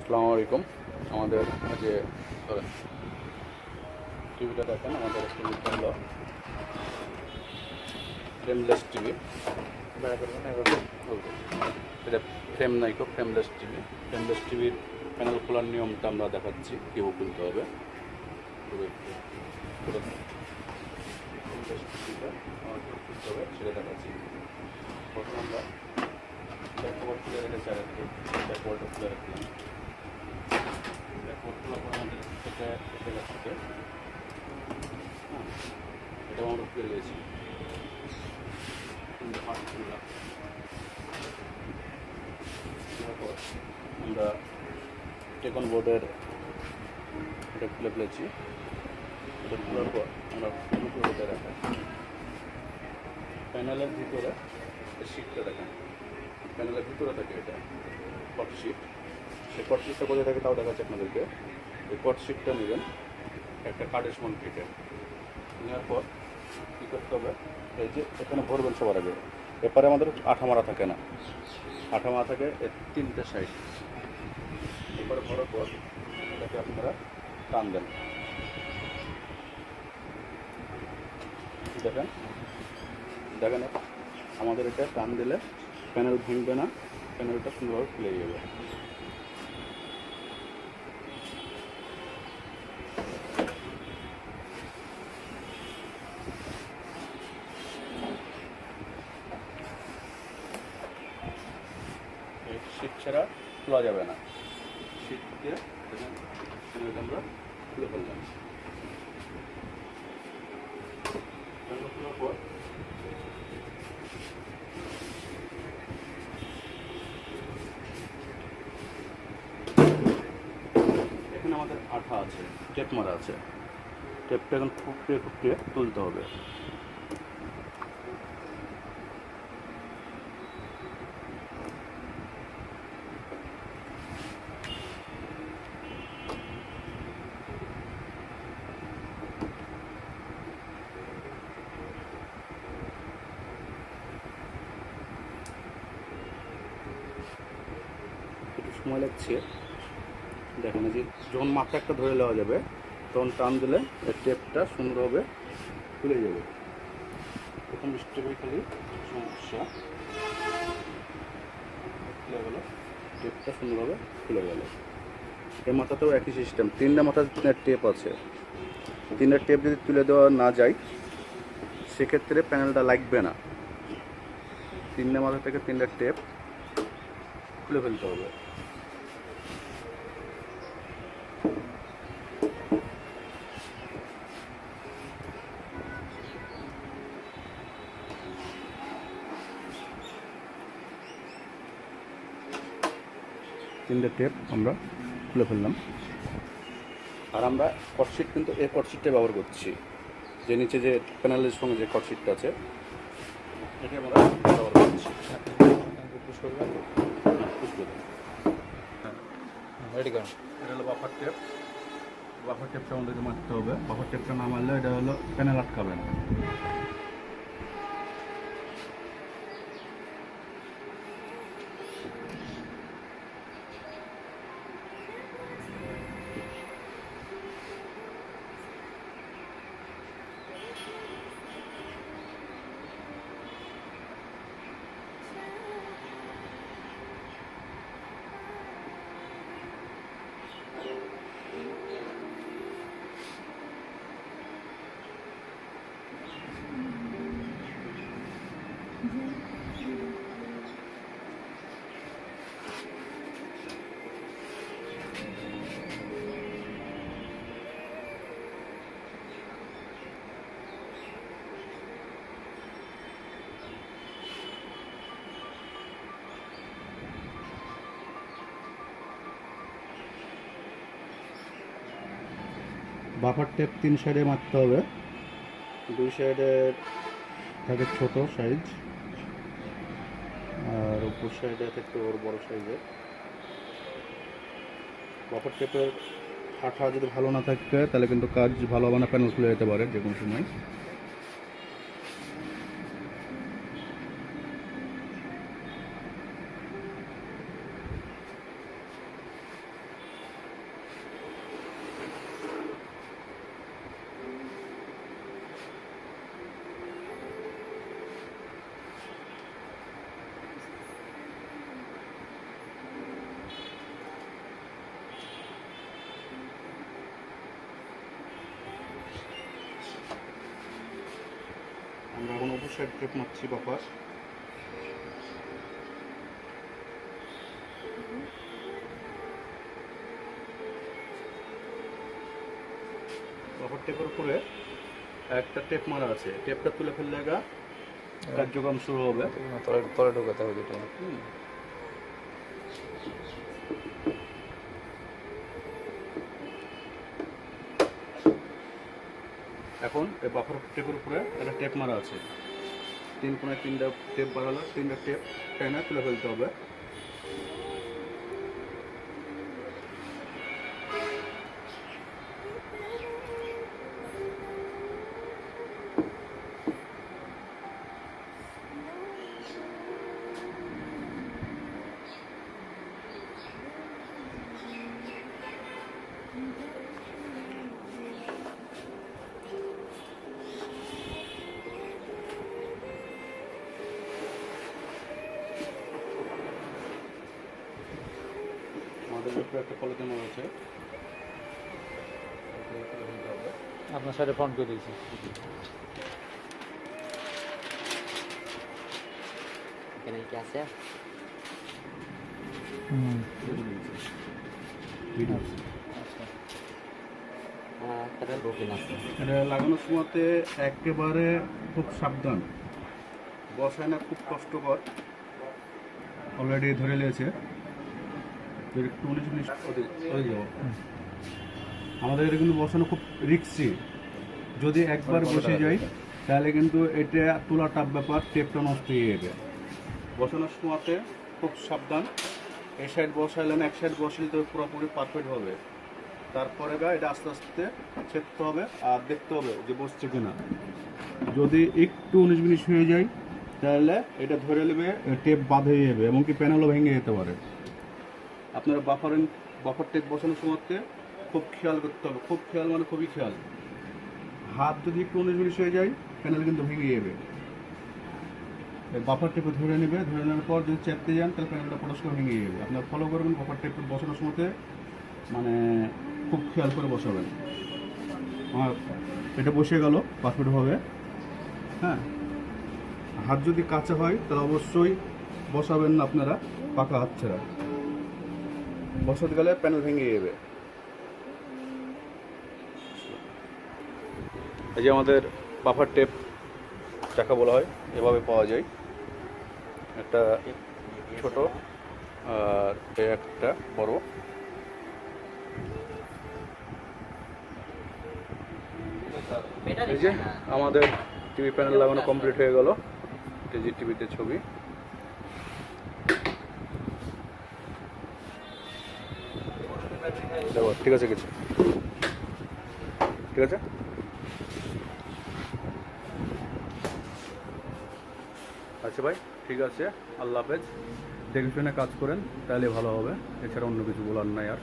আসসালামুয়ালাইকুম। আমাদের যে টিভিটা দেখেন, আমাদের টিভিটা হলো ফ্রেমলেস টিভি। এটা ফ্রেম নাই, খুব ফ্রেমলেস টিভি। ফ্রেমলেস টিভির প্যানেল খোলার নিয়মটা আমরা দেখাচ্ছি, কীভাবে খুলতে হবে। ফ্রেমলেস টিভিটা খুলতে হবে সেটা দেখাচ্ছি। প্রথমে আমরা ব্যাকওয়ার্ড খুলে রেখেছি, আর একটু ব্যাকওয়ার্ডটা খুলে রাখলাম। ব্যাকওয়ার্ড খোলার পর আমাদের এটা যাচ্ছে, এটাও আমরা খুলে দিয়েছি। আমরা টেকন বোর্ডের এটা খুলে ফেলেছি। এটা খোলার পর আমরা এটা রাখা প্যানেলের ভিতরে শিটটা দেখেন, প্যানেলের ভিতরে থাকে এটা কট শিট। সেই কট শিটটা কোথায় থাকে তাও দেখাচ্ছে আপনাদেরকে। এই কট শিটটা নেবেন একটা কার্ডের সমান কেটে নেওয়ার পর কী করতে হবে, এই যে এখানে ভরবেন সবার আগে। এরপরে আমাদের আঠা মারা থাকে না, আঠা মারা থাকে এর তিনটে সাইড। এরপরে ভরার পর এটাকে আপনারা টান দেন, দেখেন দেখেন আমাদের এটা টান দিলে প্যানেল ভাঙবে না, প্যানেলটা সুন্দরভাবে খুলে যাবে। শীত ছাড়া খোলা যাবে না, শীত দিয়ে প্যানেলটা আমরা খুলে ফেললাম। খোলার পর এখানে আমাদের আঠা আছে, টেপ মারা আছে। টেপটা এখন খুঁটিয়ে খুঁটিয়ে তুলতে হবে। একটু সময় লাগছে, দেখেন যে যখন মাথা একটা ধরে নেওয়া যাবে তখন টান দিলে এই টেপটা সুন্দরভাবে খুলে যাবে। প্রথম স্টেপে খালি সমস্যা, খুলে গেল, টেপটা সুন্দরভাবে খুলে গেল। এই মাথাতেও একই সিস্টেম, তিনটা মাথার টেপ আছে। তিনটা টেপ যদি তুলে দেওয়া না যায় সেক্ষেত্রে প্যানেলটা লাগবে না। তিনটা মাথা থেকে তিনটা টেপ খুলে ফেলতে হবে। তিনটে টেপ আমরা খুলে ফেললাম। আর আমরা কটশিট কিন্তু এই কটশিটটা ব্যবহার করছি, যে নিচে যে প্যানেলের সঙ্গে যে কটশিটটা আছে এটা আমরা ব্যবহার করছি। এটা হলো বাফার টেপ। বাফার টেপটা আমাদেরকে মারতে হবে। বাফার টেপটা না মারলে এটা হলো প্যানেল আটকাবে না। বাফার টেপ তিন সাইডে মারতে হবে। দুই সাইডে থাকে ছোট সাইজ, আর উপর সাইডে থাকে ওর বড় সাইজের। বাফার টেপের আঠা যদি ভালো না থাকে তাহলে কিন্তু কাজ ভালো হবে না, প্যানেল খুলে যেতে পারে যে কোনো সময়। সাইড টেপ মারছি বাফার। বাফার টেপের উপরে একটা টেপ মারা আছে, টেপটা তুলে ফেললে কার্যক্রম শুরু হবে। তলে ঢোকাতে হবে দুটো। এখন এই বাফার টেপের উপরে একটা টেপ মারা আছে, 3 কোণায় 3টা টেপ বাড়ালে 3টা টেপ টেনে তুলে ফেলতে হবে। আমাদের উপরে একটা পলিথিন আছে, আপনার সাথে ফোন করে দিয়েছি। এখানে কি আছে? একটা বুকিং আছে। এটা লাগানোর সময়তে একেবারে খুব সাবধান, বসায় না, খুব কষ্টকর। অলরেডি ধরে নিয়েছে, একটু 19 হয়ে যাব। আমাদের এটা কিন্তু বসানো খুব রিস্কি, যদি একবার বসে যায় তাহলে কিন্তু এটা তোলা টাপ ব্যাপার, টেপটা নষ্ট হয়ে যাবে। বসানোর সময়তে খুব সাবধান, এই সাইড বসাইলেন, এক সাইড বসাইলে তো পুরোপুরি পারফেক্ট হবে। তারপরে এটা আস্তে আস্তে চেকতে হবে আর দেখতে হবে যে বসছে কিনা। যদি একটু 19 হয়ে যায় তাহলে এটা ধরে নেবে, টেপ বাঁধে যাবে, এমনকি প্যানেলও ভেঙে যেতে পারে। আপনারা বাফার টেপ বসানোর সময়তে খুব খেয়াল করতে হবে, খুব খেয়াল মানে খুবই খেয়াল। হাত যদি একটু 19 হয়ে যায় প্যানেল কিন্তু ভেঙে যাবে। বাফার টেপে ধরে নেবে, ধরে নেওয়ার পর যদি চেপতে যান তাহলে প্যানেলটা পরস্পর ভেঙে যাবে। আপনারা ফলো করবেন, বাফার টেপ বসানোর সময়তে মানে খুব খেয়াল করে বসাবেন। আর এটা বসে গেল পারফেক্টভাবে। হ্যাঁ, হাত যদি কাঁচা হয় তাহলে অবশ্যই বসাবেন না আপনারা পাকা হাত ছাড়া, বসাতে গেলে প্যানেল ভেঙে যাবে। এই যে আমাদের বাফার টেপ যাকে বলা হয়, এভাবে পাওয়া যায়, একটা ছোট আর একটা বড়। এই যে আমাদের টিভি প্যানেল লাগানো কমপ্লিট হয়ে গেল। এই যে টিভিতে ছবি, দেখো ঠিক আছে, কিছু ঠিক আছে। আচ্ছা ভাই, ঠিক আছে, আল্লাহ হাফেজ। দেখে শুনে কাজ করেন তাহলে ভালো হবে, এছাড়া অন্য কিছু বলার নাই আর।